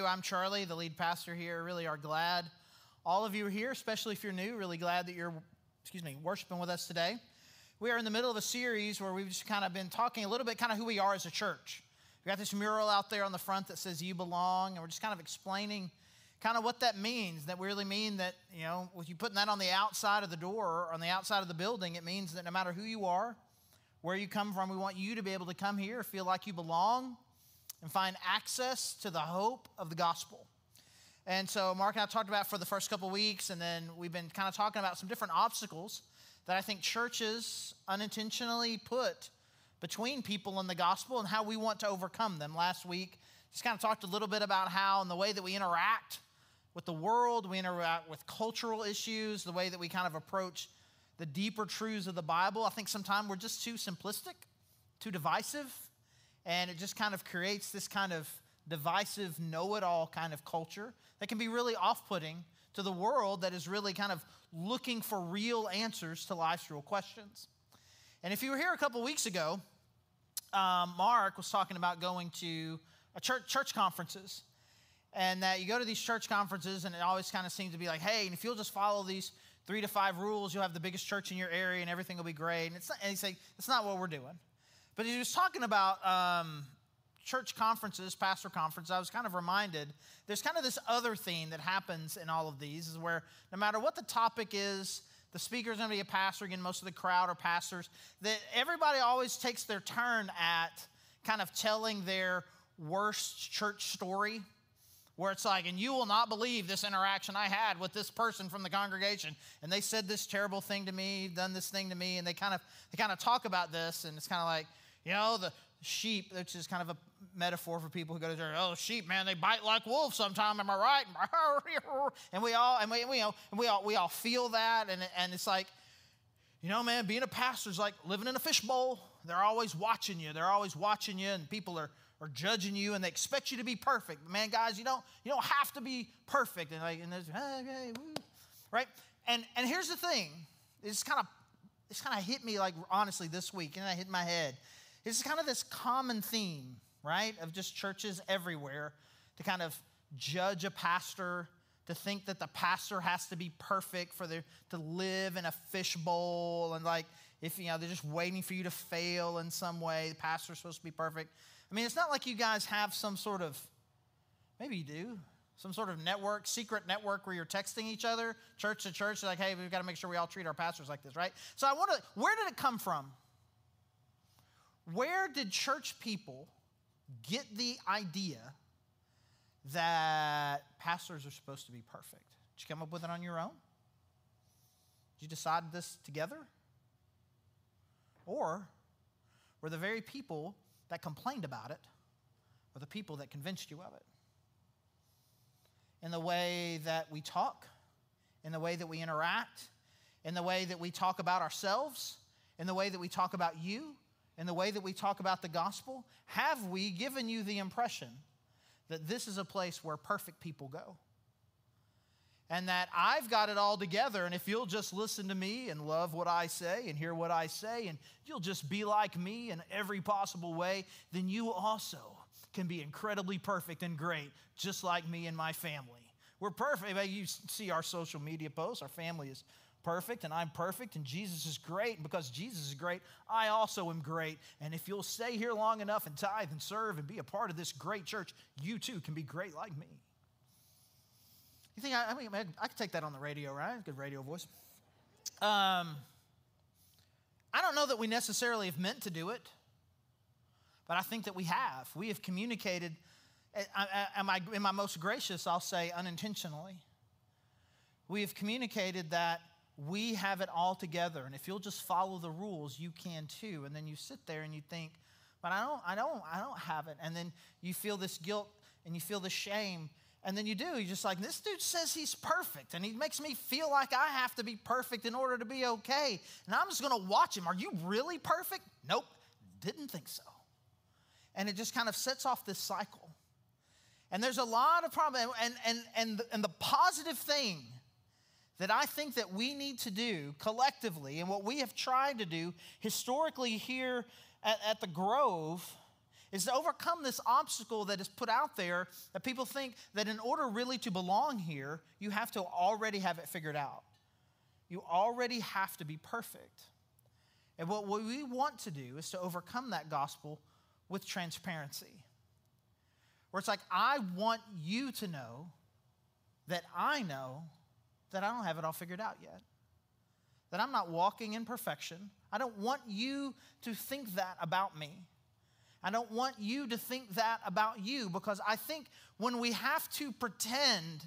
new, I'm Charlie, the lead pastor here. Really are glad all of you are here, especially if you're new. Really glad that you're, worshiping with us today. We are in the middle of a series where we've just kind of been talking a little bit kind of who we are as a church. We got this mural out there on the front that says "You Belong," and we're just kind of explaining kind of what that means. That we really mean that, with you putting that on the outside of the door or on the outside of the building, it means that no matter who you are, where you come from, we want you to be able to come here, feel like you belong, and find access to the hope of the gospel. And so Mark and I talked about it for the first couple of weeks, and then we've been kind of talking about some different obstacles that I think churches unintentionally put between people and the gospel and how we want to overcome them. Last week, just kind of talked a little bit about how in the way that we interact with the world, we interact with cultural issues, the way that we kind of approach the deeper truths of the Bible. I think sometimes we're just too simplistic, too divisive, and it just kind of creates this kind of divisive, know-it-all kind of culture that can be really off-putting to the world that is really kind of looking for real answers to life's real questions. And if you were here a couple weeks ago, Mark was talking about going to a church conferences, and that you go to these church conferences and it always kind of seems to be like, hey, and if you'll just follow these 3 to 5 rules, you'll have the biggest church in your area and everything will be great. And he's like, it's not what we're doing. But he was talking about church conferences, pastor conference. I was kind of reminded there's kind of this other theme that happens in all of these is where no matter what the topic is, the speaker's going to be a pastor, again, most of the crowd are pastors, that everybody always takes their turn at kind of telling their worst church story, where it's like, and you will not believe this interaction I had with this person from the congregation, and they said this terrible thing to me, done this thing to me, and they kind of talk about this, and it's kind of like, the sheep, which is kind of a metaphor for people who go to church. Oh, sheep, man, they bite like wolves sometime. Am I right? And we all feel that, and it's like, man, being a pastor is like living in a fishbowl. They're always watching you. And people are judging you, and they expect you to be perfect. But man, guys, you don't have to be perfect. And there's right. And here's the thing. It's kind of hit me like honestly this week, and it hit my head. It's kind of this common theme, right, of just churches everywhere to kind of judge a pastor, to think that the pastor has to be perfect to live in a fishbowl, and like if they're just waiting for you to fail in some way, the pastor's supposed to be perfect. I mean, it's not like you guys have some sort of, maybe you do, some sort of secret network where you're texting each other, church to church, like, hey, we've got to make sure we all treat our pastors like this, right? So where did it come from? Where did church people get the idea that pastors are supposed to be perfect? Did you come up with it on your own? Did you decide this together? Or were the very people that complained about it or the people that convinced you of it? In the way that we talk, in the way that we interact, in the way that we talk about ourselves, in the way that we talk about you, in the way that we talk about the gospel, have we given you the impression that this is a place where perfect people go? And that I've got it all together, and if you'll just listen to me and love what I say and hear what I say, and you'll just be like me in every possible way, then you also can be incredibly perfect and great, just like me and my family. We're perfect. You see our social media posts. Our family is perfect, and I'm perfect, and Jesus is great. And because Jesus is great, I also am great. And if you'll stay here long enough and tithe and serve and be a part of this great church, you too can be great like me. You think, I could take that on the radio, right? Good radio voice. I don't know that we necessarily have meant to do it, but I think that we have. We have communicated, am I most gracious, I'll say unintentionally. We have communicated that we have it all together, and if you'll just follow the rules, you can too. And then you sit there and you think, but I don't have it. And then you feel this guilt and you feel this shame. And then you're just like, this dude says he's perfect, and he makes me feel like I have to be perfect in order to be okay. And I'm just going to watch him. Are you really perfect? Nope, didn't think so. And it just kind of sets off this cycle. And there's a lot of problems. And the positive thing that I think that we need to do collectively, and what we have tried to do historically here at the Grove, is to overcome this obstacle that is put out there that people think that in order really to belong here, you have to already have it figured out. You already have to be perfect. And what we want to do is to overcome that gospel with transparency. Where it's like, I want you to know that I know that I don't have it all figured out yet. That I'm not walking in perfection. I don't want you to think that about me. I don't want you to think that about you, because I think when we have to pretend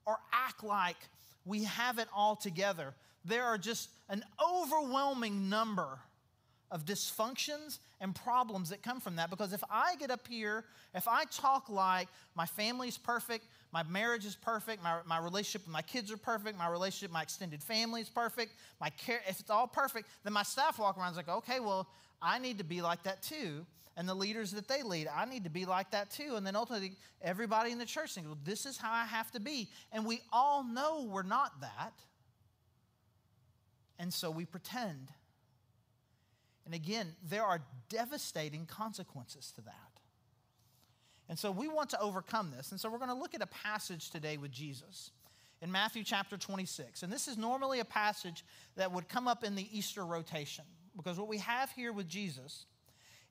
or act like we have it all together, there are just an overwhelming number of dysfunctions and problems that come from that. Because if I get up here, if I talk like my family's perfect, my marriage is perfect, my relationship with my kids are perfect, my relationship with my extended family is perfect, my care, if it's all perfect, then my staff walk around and is like, okay, well, I need to be like that too. And the leaders that they lead, I need to be like that too. And then ultimately, everybody in the church thinks, well, this is how I have to be. And we all know we're not that. And so we pretend. And again, there are devastating consequences to that. And so we want to overcome this. And so we're going to look at a passage today with Jesus in Matthew chapter 26. And this is normally a passage that would come up in the Easter rotation, because what we have here with Jesus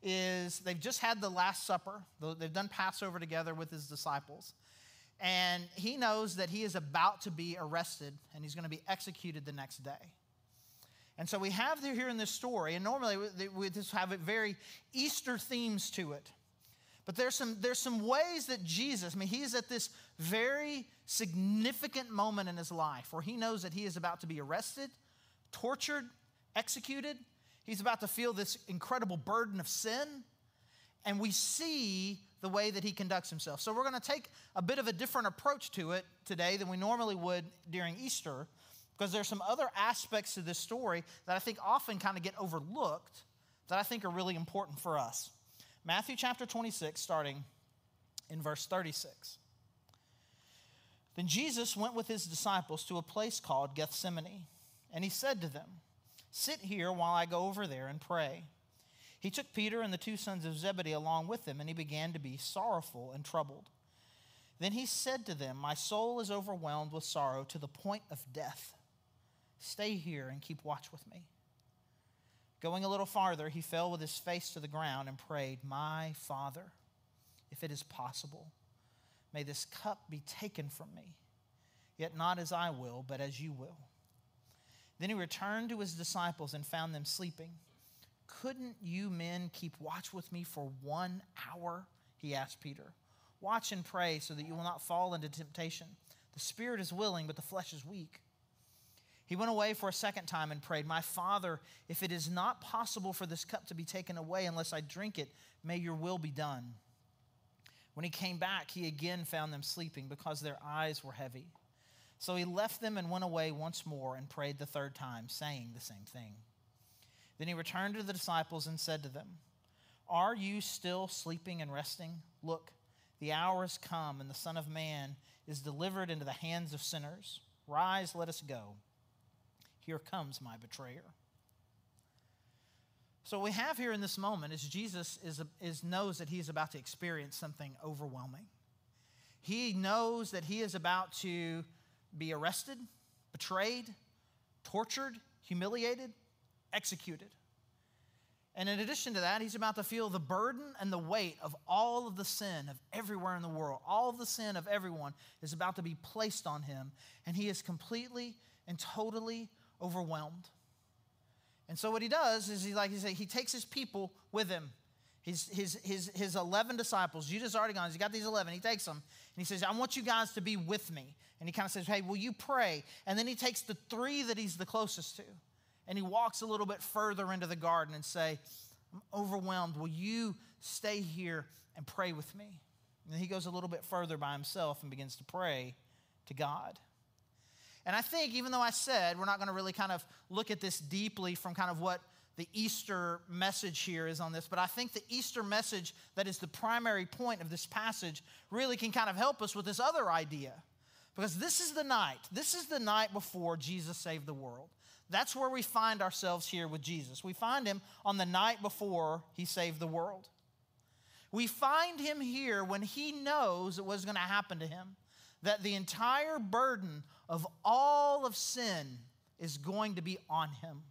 is they've just had the Last Supper. They've done Passover together with his disciples. And he knows that he is about to be arrested and he's going to be executed the next day. And so we have here in this story, and normally we just have it very Easter themes to it. But there's some ways that Jesus, he's at this very significant moment in his life where he knows that he is about to be arrested, tortured, executed. He's about to feel this incredible burden of sin. And we see the way that he conducts himself. So we're going to take a bit of a different approach to it today than we normally would during Easter, because there's some other aspects to this story that I think often kind of get overlooked that I think are really important for us. Matthew chapter 26, starting in verse 36. Then Jesus went with his disciples to a place called Gethsemane, and he said to them, "Sit here while I go over there and pray." He took Peter and the two sons of Zebedee along with him, and he began to be sorrowful and troubled. Then he said to them, "My soul is overwhelmed with sorrow to the point of death. Stay here and keep watch with me." Going a little farther, he fell with his face to the ground and prayed, "My Father, if it is possible, may this cup be taken from me. Yet not as I will, but as you will." Then he returned to his disciples and found them sleeping. "Couldn't you men keep watch with me for 1 hour?" he asked Peter. "Watch and pray so that you will not fall into temptation. The spirit is willing, but the flesh is weak." He went away for a second time and prayed, "My Father, if it is not possible for this cup to be taken away unless I drink it, may your will be done." When he came back, he again found them sleeping because their eyes were heavy. So he left them and went away once more and prayed the third time, saying the same thing. Then he returned to the disciples and said to them, "Are you still sleeping and resting? Look, the hour has come and the Son of Man is delivered into the hands of sinners. Rise, let us go. Here comes my betrayer." So what we have here in this moment is Jesus knows that he is about to experience something overwhelming. He knows that he is about to be arrested, betrayed, tortured, humiliated, executed. And in addition to that, he's about to feel the burden and the weight of all of the sin of everywhere in the world. All of the sin of everyone is about to be placed on him, and he is completely and totally overwhelmed. And so what he does is he takes his people with him. His 11 disciples. Judas is already gone. He's got these 11. He takes them and he says, "I want you guys to be with me." And he kind of says, "Hey, will you pray?" And then he takes the 3 that he's the closest to, and he walks a little bit further into the garden and say, "I'm overwhelmed. Will you stay here and pray with me?" And then he goes a little bit further by himself and begins to pray to God. And I think, even though I said we're not going to really kind of look at this deeply from kind of what the Easter message here is on this, but I think the Easter message that is the primary point of this passage really can kind of help us with this other idea. Because this is the night before Jesus saved the world. That's where we find ourselves here with Jesus. We find him on the night before he saved the world. We find him here when he knows what's going to happen to him, that the entire burden of all of sin is going to be on him.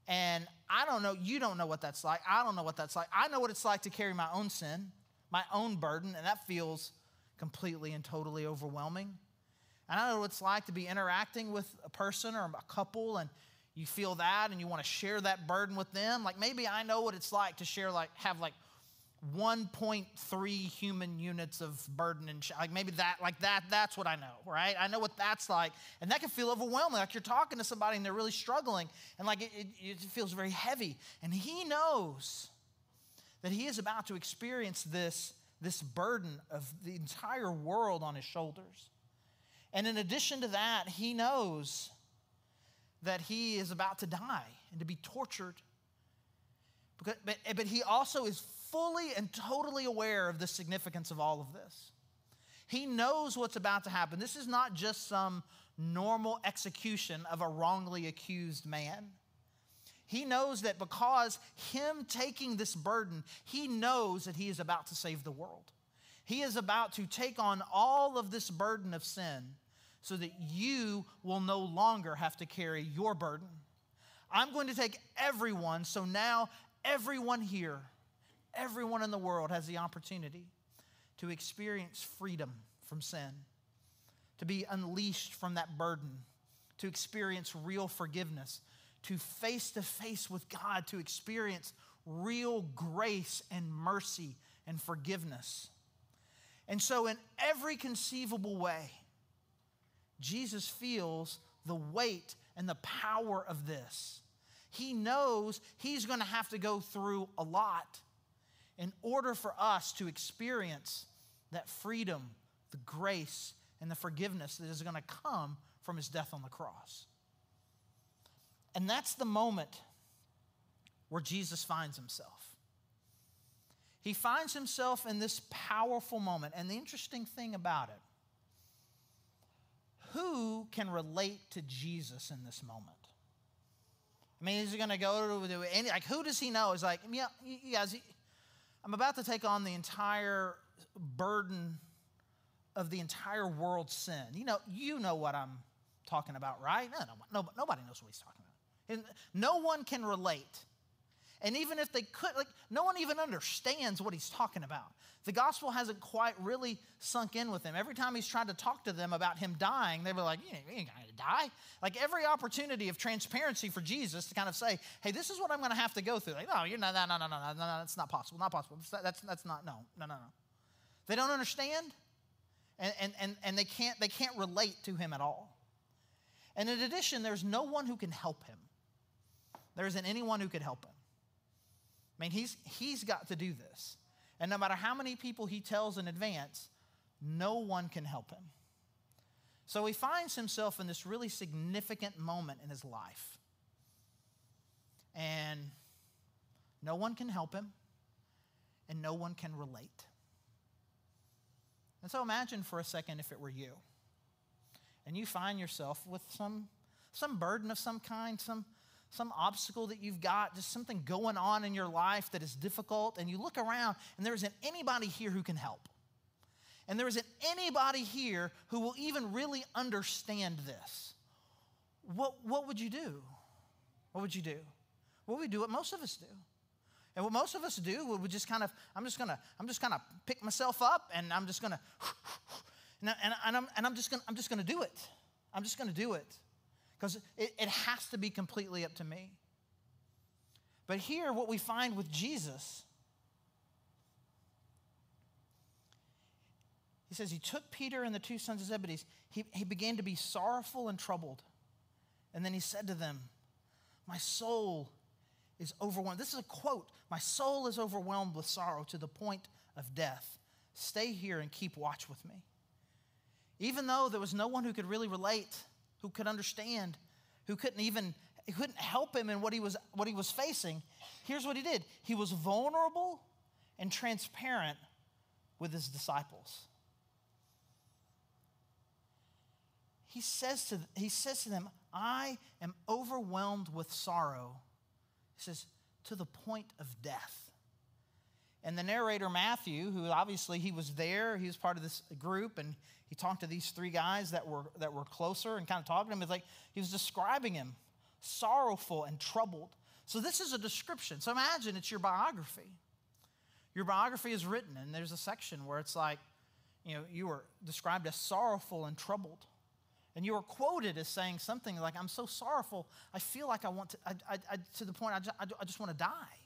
And I don't know, you don't know what that's like. I don't know what that's like. I know what it's like to carry my own sin, my own burden, and that feels completely and totally overwhelming. And I know what it's like to be interacting with a person or a couple, and you feel that and you want to share that burden with them. Like maybe I know what it's like to share, have 1.3 human units of burden and maybe that's what I know, right? I know what that's like, and that can feel overwhelming. Like you're talking to somebody and they're really struggling, and it feels very heavy. And he knows that he is about to experience this burden of the entire world on his shoulders. And in addition to that, he knows that he is about to die and to be tortured. But he also is fully and totally aware of the significance of all of this. He knows what's about to happen. This is not just some normal execution of a wrongly accused man. He knows that because him taking this burden, he knows that he is about to save the world. He is about to take on all of this burden of sin so that you will no longer have to carry your burden. I'm going to take everyone, so now everyone here, everyone in the world has the opportunity to experience freedom from sin, to be unleashed from that burden, to experience real forgiveness, to face with God, to experience real grace and mercy and forgiveness. And so in every conceivable way, Jesus feels the weight and the power of this. He knows he's going to have to go through a lot in order for us to experience that freedom, the grace, and the forgiveness that is going to come from his death on the cross. And that's the moment where Jesus finds himself. He finds himself in this powerful moment. And the interesting thing about it, who can relate to Jesus in this moment? I mean, is he going to go to any, who does he know? Is yeah, you guys, I'm about to take on the entire burden of the entire world's sin. You know what I'm talking about, right? No, nobody knows what he's talking about. And no one can relate. And even if they could, no one even understands what he's talking about. The gospel hasn't quite really sunk in with him. Every time he's tried to talk to them about him dying, they were like, you ain't going to die. Every opportunity of transparency for Jesus to kind of say, hey, this is what I'm going to have to go through. No, you're not, no, that's not possible. Not possible. That's not, no. They don't understand, and they can't relate to him at all. And in addition, there's no one who can help him. There isn't anyone who could help him. I mean, he's got to do this. And no matter how many people he tells in advance, no one can help him. So he finds himself in this really significant moment in his life. And no one can help him, and no one can relate. And so imagine for a second if it were you, and you find yourself with some burden of some kind, some obstacle that you've got, just something going on in your life that is difficult, and you look around and there isn't anybody here who can help. And there isn't anybody here who will even really understand this. What would you do? What would you do? Well, we do what most of us do. And what most of us do, we would just kind of, I'm just gonna pick myself up, and I'm just gonna, I'm just gonna do it. I'm just gonna do it. Because it has to be completely up to me. But here, what we find with Jesus, he says he took Peter and the two sons of Zebedee. He began to be sorrowful and troubled. And then he said to them, my soul is overwhelmed. This is a quote. My soul is overwhelmed with sorrow to the point of death. Stay here and keep watch with me. Even though there was no one who could really relate, who could understand, who couldn't help him in what he was facing, here's what he did. He was vulnerable and transparent with his disciples. He says to them, I am overwhelmed with sorrow. He says, to the point of death. And the narrator, Matthew, who obviously he was there, he was part of this group, and he talked to these three guys that were closer and kind of talking to him. It's like he was describing him, sorrowful and troubled. So this is a description. So imagine it's your biography. Your biography is written, and there's a section where it's like, you were described as sorrowful and troubled. And you were quoted as saying something like, I'm so sorrowful, I feel like I want to the point I just want to die.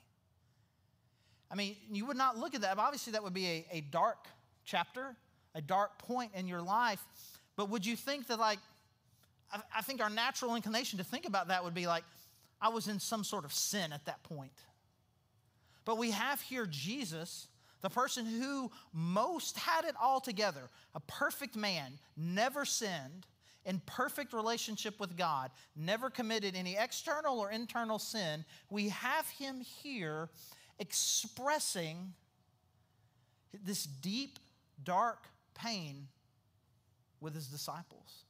I mean, you would not look at that. Obviously, that would be a dark chapter, a dark point in your life. But would you think that, like, I think our natural inclination to think about that would be like, I was in some sort of sin at that point. But we have here Jesus, the person who most had it all together, a perfect man, never sinned, in perfect relationship with God, never committed any external or internal sin. We have him here expressing this deep, dark pain with his disciples.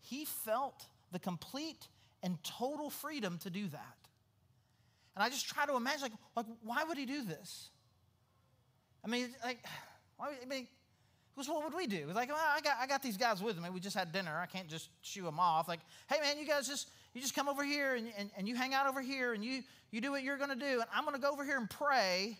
He felt the complete and total freedom to do that. And I just try to imagine, like why would he do this? I mean, because what would we do? Like, well, I got these guys with me. We just had dinner. I can't just shoo them off. Like, hey, man, you guys just come over here and you hang out over here and you do what you're going to do. And I'm going to go over here and pray.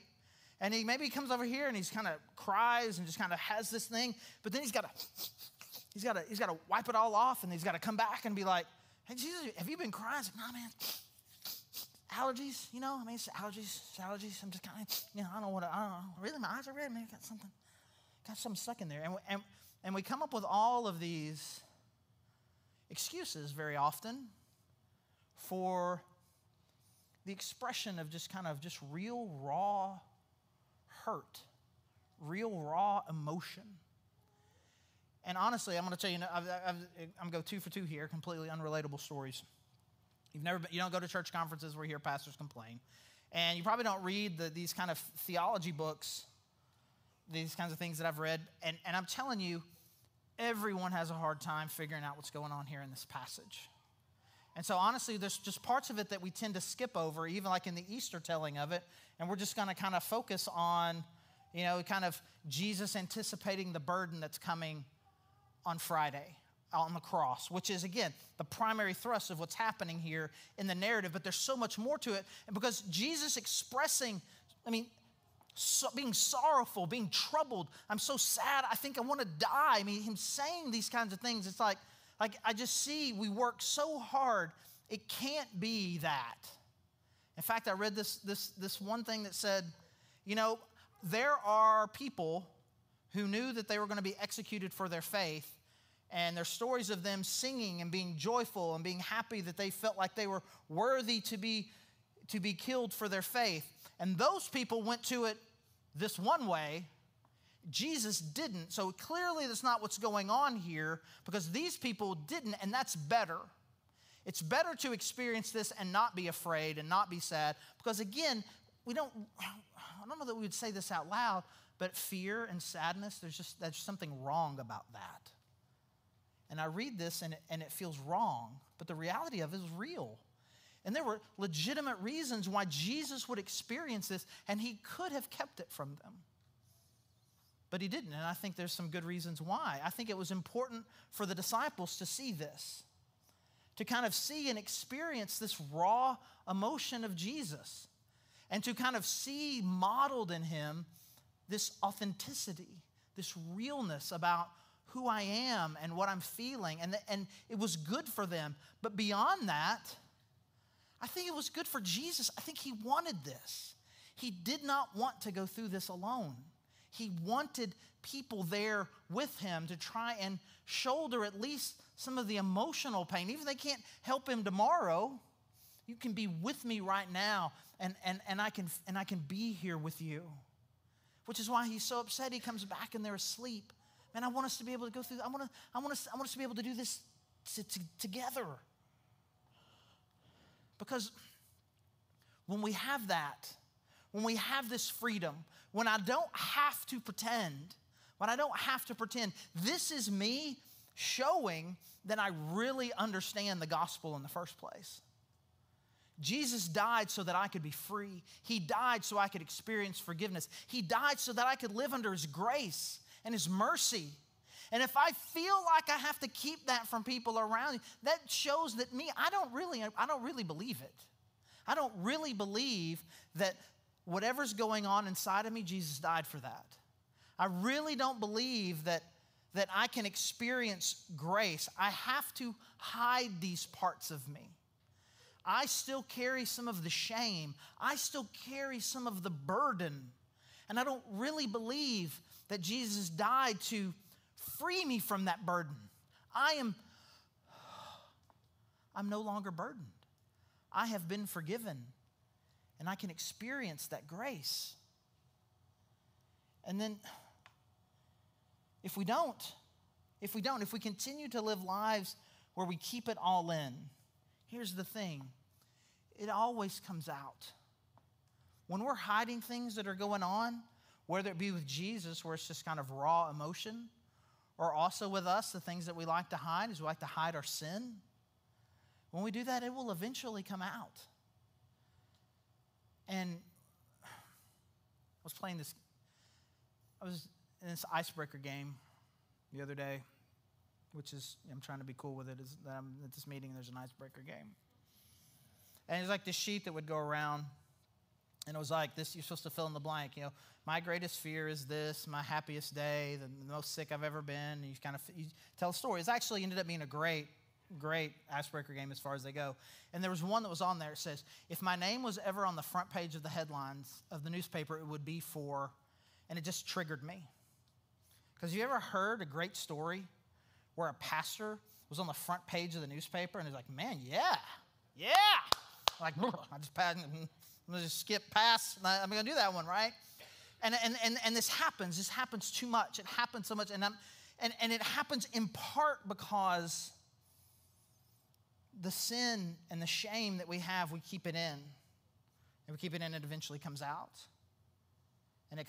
And maybe he comes over here and he's kind of cries and just kind of has this thing. But then he's got to wipe it all off, and he's got to come back and be like, hey, Jesus, have you been crying? He's like, no, man. Allergies, it's allergies. I'm just kind of, I don't know. Really, my eyes are red, man. Got something stuck in there. And we come up with all of these excuses very often for the expression of just real raw hurt, real raw emotion. And honestly, I'm going to tell you, I'm going to go 2 for 2 here, completely unrelatable stories. You don't go to church conferences where you hear pastors complain. And you probably don't read these kind of theology books, these kinds of things that I've read. And I'm telling you, everyone has a hard time figuring out what's going on here in this passage. And so honestly, there's just parts of it that we tend to skip over, even like in the Easter telling of it. And we're just going to kind of focus on, kind of Jesus anticipating the burden that's coming on Friday on the cross, which is, again, the primary thrust of what's happening here in the narrative. But there's so much more to it. And because Jesus expressing, being sorrowful, being troubled, I'm so sad, I think I want to die. Him saying these kinds of things, it's like I just see we work so hard, it can't be that. In fact, I read this one thing that said, there are people who knew that they were going to be executed for their faith, and there's stories of them singing and being joyful and being happy that they felt like they were worthy to be killed for their faith. And those people went to it this one way. Jesus didn't. So clearly that's not what's going on here, because these people didn't, and that's better. It's better to experience this and not be afraid and not be sad, because again, I don't know that we would say this out loud, but fear and sadness, there's something wrong about that. And I read this and it feels wrong, but the reality of it is real. And there were legitimate reasons why Jesus would experience this, and he could have kept it from them. But he didn't, and I think there's some good reasons why. I think it was important for the disciples to see this, to kind of see and experience this raw emotion of Jesus, and to kind of see modeled in him this authenticity, this realness about who I am and what I'm feeling. And it was good for them. But beyond that, I think it was good for Jesus. I think he wanted this. He did not want to go through this alone. He wanted people there with him to try and shoulder at least some of the emotional pain. Even if they can't help him tomorrow, you can be with me right now, and I can be here with you. Which is why he's so upset. He comes back and they're asleep. Man, I want us to be able to go through. I want us to be able to do this together. Because when we have that, when we have this freedom, when I don't have to pretend, this is me showing that I really understand the gospel in the first place. Jesus died so that I could be free. He died so I could experience forgiveness. He died so that I could live under His grace and His mercy. And if I feel like I have to keep that from people around me, that shows that I don't really believe it. I don't really believe that whatever's going on inside of me, Jesus died for that. I really don't believe that I can experience grace. I have to hide these parts of me. I still carry some of the shame. I still carry some of the burden. And I don't really believe that Jesus died to free me from that burden. I'm no longer burdened. I have been forgiven, and I can experience that grace. And then if we continue to live lives where we keep it all in, here's the thing, it always comes out. When we're hiding things that are going on, whether it be with Jesus, where it's just kind of raw emotion, or also with us, the things that we like to hide is we like to hide our sin. When we do that, it will eventually come out. And I was in this icebreaker game the other day, which is, I'm trying to be cool with it, is that I'm at this meeting and there's an icebreaker game. And it's like this sheet that would go around, and it was like this, you're supposed to fill in the blank, my greatest fear is this, my happiest day, the most sick I've ever been, and you tell a story. It's actually ended up being a great icebreaker game as far as they go. And there was one that was on there. It says, if my name was ever on the front page of the headlines of the newspaper, it would be for, and it just triggered me. Because you ever heard a great story where a pastor was on the front page of the newspaper and he's like, man, yeah. Like, I just skip past, I'm going to do that one, right? And this happens too much. It happens so much, and it happens in part because the sin and the shame that we have, we keep it in. And we keep it in, it eventually comes out. And it's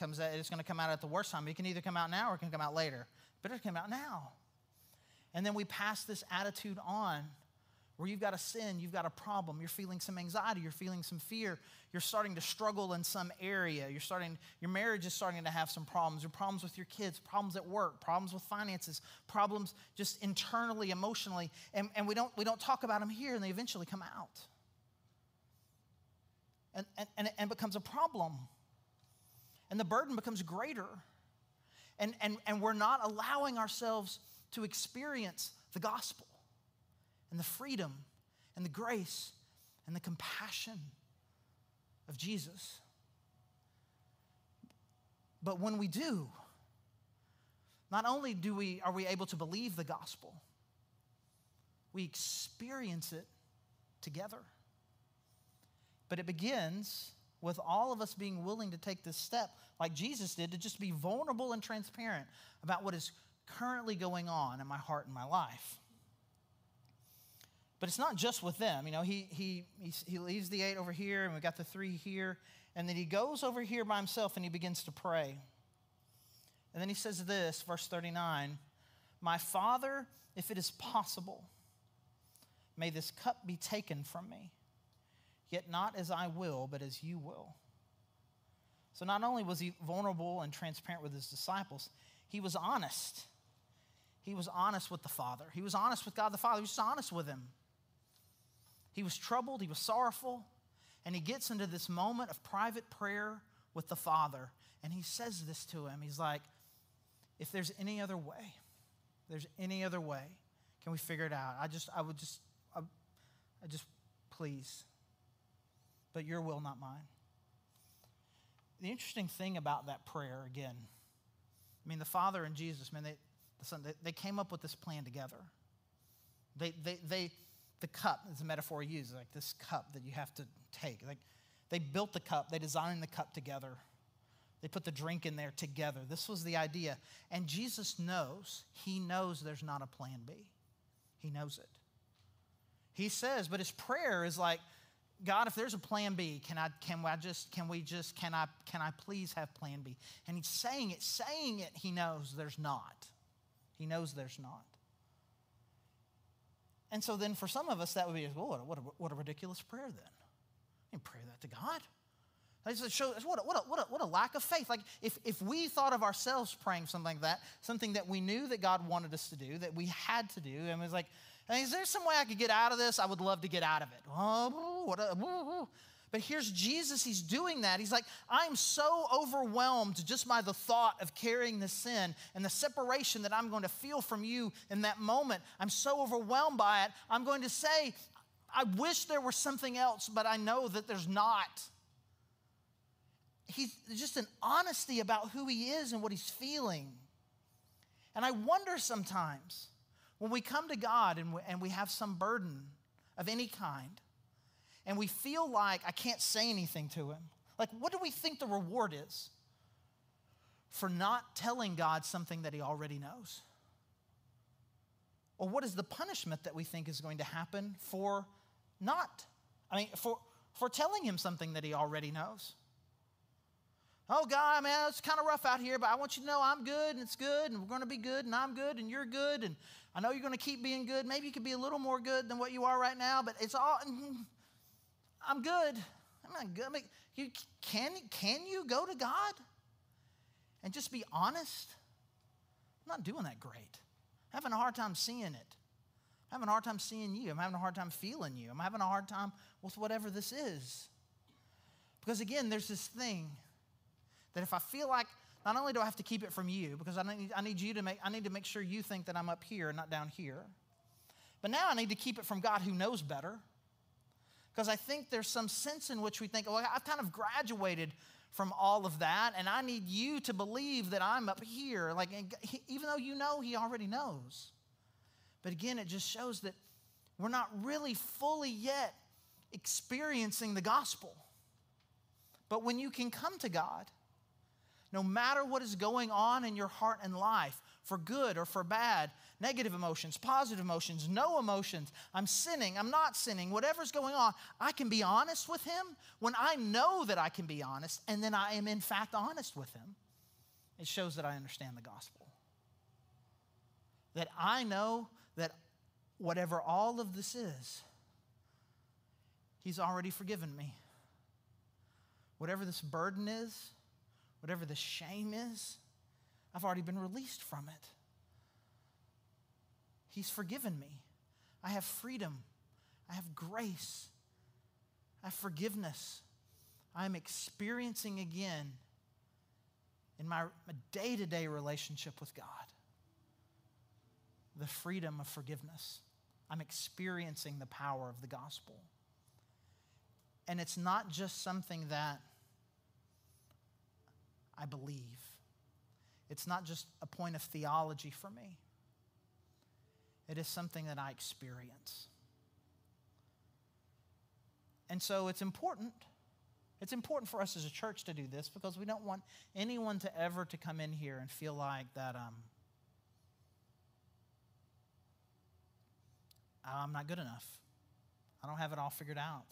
going to come out at the worst time. It can either come out now or it can come out later. But it'll come out now. And then we pass this attitude on where you've got a sin, you've got a problem, you're feeling some anxiety, you're feeling some fear, you're starting to struggle in some area, your marriage is starting to have some problems, your problems with your kids, problems at work, problems with finances, problems just internally, emotionally, and we don't talk about them here, and they eventually come out. And it becomes a problem. And the burden becomes greater. And we're not allowing ourselves to experience the gospel and the freedom and the grace and the compassion of Jesus. But when we do, not only are we able to believe the gospel, we experience it together. But it begins with all of us being willing to take this step, like Jesus did, to just be vulnerable and transparent about what is currently going on in my heart and my life. But it's not just with them. He leaves the 8 over here, and we got the 3 here, and then he goes over here by himself and he begins to pray. And then he says this, verse 39, my Father, if it is possible, may this cup be taken from me, yet not as I will, but as you will. So not only was he vulnerable and transparent with his disciples, he was honest. He was honest with the Father. He was honest with God the Father. He was just honest with him. He was troubled, he was sorrowful, and he gets into this moment of private prayer with the Father, and he says this to him. He's like, if there's any other way, can we figure it out? I just please, but your will, not mine. The interesting thing about that prayer, again, the Father and Jesus, they came up with this plan together. The cup is a metaphor used, like this cup that you have to take. Like they built the cup, they designed the cup together. They put the drink in there together. This was the idea. And Jesus knows, he knows there's not a plan B. He knows it. He says, but his prayer is like, God, if there's a plan B, can I please have plan B? And he's saying it, he knows there's not. He knows there's not. And so then for some of us, that would be, well, what a ridiculous prayer then. didn't pray that to God. That just shows what a lack of faith. Like if we thought of ourselves praying something like that, something that we knew that God wanted us to do, that we had to do, and it was like, is there some way I could get out of this? I would love to get out of it. But here's Jesus, he's doing that. He's like, I'm so overwhelmed just by the thought of carrying the sin and the separation that I'm going to feel from you in that moment. I'm so overwhelmed by it. I'm going to say, I wish there was something else, but I know that there's not. He's just an honesty about who he is and what he's feeling. And I wonder sometimes when we come to God and we have some burden of any kind, and we feel like I can't say anything to him, like what do we think the reward is for not telling God something that he already knows? Or what is the punishment that we think is going to happen for telling him something that he already knows? Oh, God, man, it's kind of rough out here, but I want you to know I'm good, and it's good, and we're going to be good, and I'm good, and you're good, and I know you're going to keep being good. Maybe you could be a little more good than what you are right now, but it's all, I'm good. I'm not good. I mean, can you go to God and just be honest? I'm not doing that great. I'm having a hard time seeing it. I'm having a hard time seeing you. I'm having a hard time feeling you. I'm having a hard time with whatever this is. Because again, there's this thing that if I feel like not only do I have to keep it from you, because I need to make sure you think that I'm up here and not down here, but now I need to keep it from God who knows better. Because I think there's some sense in which we think, oh, I've kind of graduated from all of that, and I need you to believe that I'm up here. Like, even though you know he already knows. But again, it just shows that we're not really fully yet experiencing the gospel. But when you can come to God, no matter what is going on in your heart and life, for good or for bad, negative emotions, positive emotions, no emotions, I'm sinning, I'm not sinning, whatever's going on, I can be honest with him when I know that I can be honest, and then I am in fact honest with him. It shows that I understand the gospel. That I know that whatever all of this is, he's already forgiven me. Whatever this burden is, whatever the shame is, I've already been released from it. He's forgiven me. I have freedom. I have grace. I have forgiveness. I'm experiencing again in my day-to-day relationship with God the freedom of forgiveness. I'm experiencing the power of the gospel. And it's not just something that I believe. It's not just a point of theology for me. It is something that I experience. And so it's important. It's important for us as a church to do this because we don't want anyone to ever to come in here and feel like that I'm not good enough. I don't have it all figured out.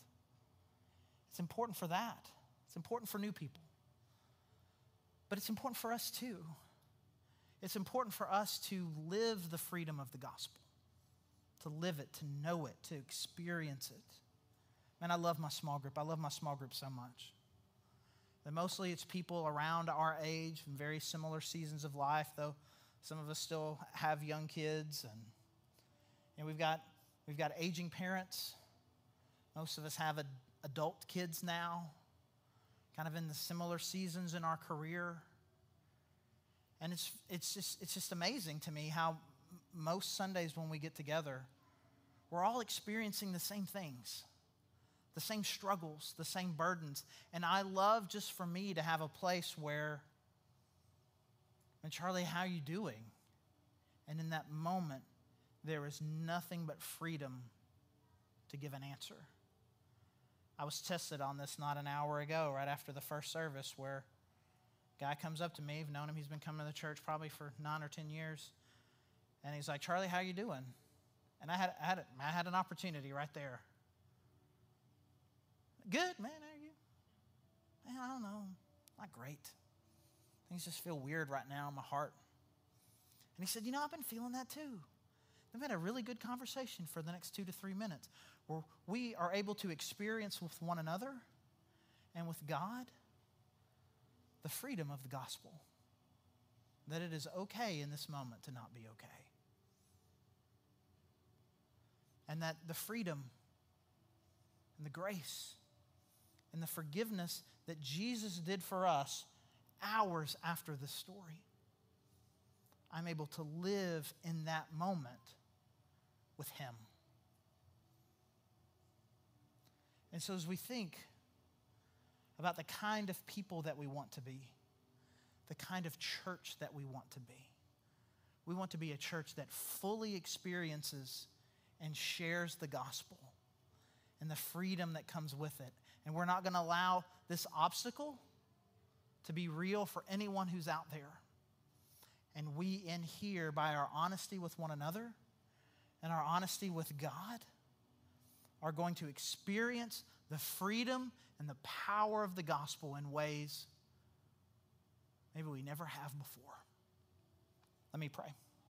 It's important for that. It's important for new people. But it's important for us too. It's important for us to live the freedom of the gospel, to live it, to know it, to experience it. Man, I love my small group. I love my small group so much. And mostly it's people around our age in very similar seasons of life, though some of us still have young kids. And we've got aging parents. Most of us have adult kids now, kind of in the similar seasons in our career. And it's just amazing to me how most Sundays when we get together, we're all experiencing the same things, the same struggles, the same burdens. And I love just for me to have a place where, Charlie, how are you doing? And in that moment, there is nothing but freedom to give an answer. I was tested on this not an hour ago, right after the first service, where a guy comes up to me. I've known him. He's been coming to the church probably for 9 or 10 years. And he's like, Charlie, how you doing? And I had an opportunity right there. Good, man, how are you? Man, I don't know. Not great. Things just feel weird right now in my heart. And he said, I've been feeling that too. We've had a really good conversation for the next 2 to 3 minutes where we are able to experience with one another and with God, the freedom of the gospel. That it is okay in this moment to not be okay. And that the freedom and the grace and the forgiveness that Jesus did for us hours after the story, I'm able to live in that moment with Him. And so as we think about the kind of people that we want to be, the kind of church that we want to be a church that fully experiences and shares the gospel and the freedom that comes with it. And we're not going to allow this obstacle to be real for anyone who's out there. And we in here, by our honesty with one another and our honesty with God, are going to experience the freedom and the power of the gospel in ways maybe we never have before. Let me pray.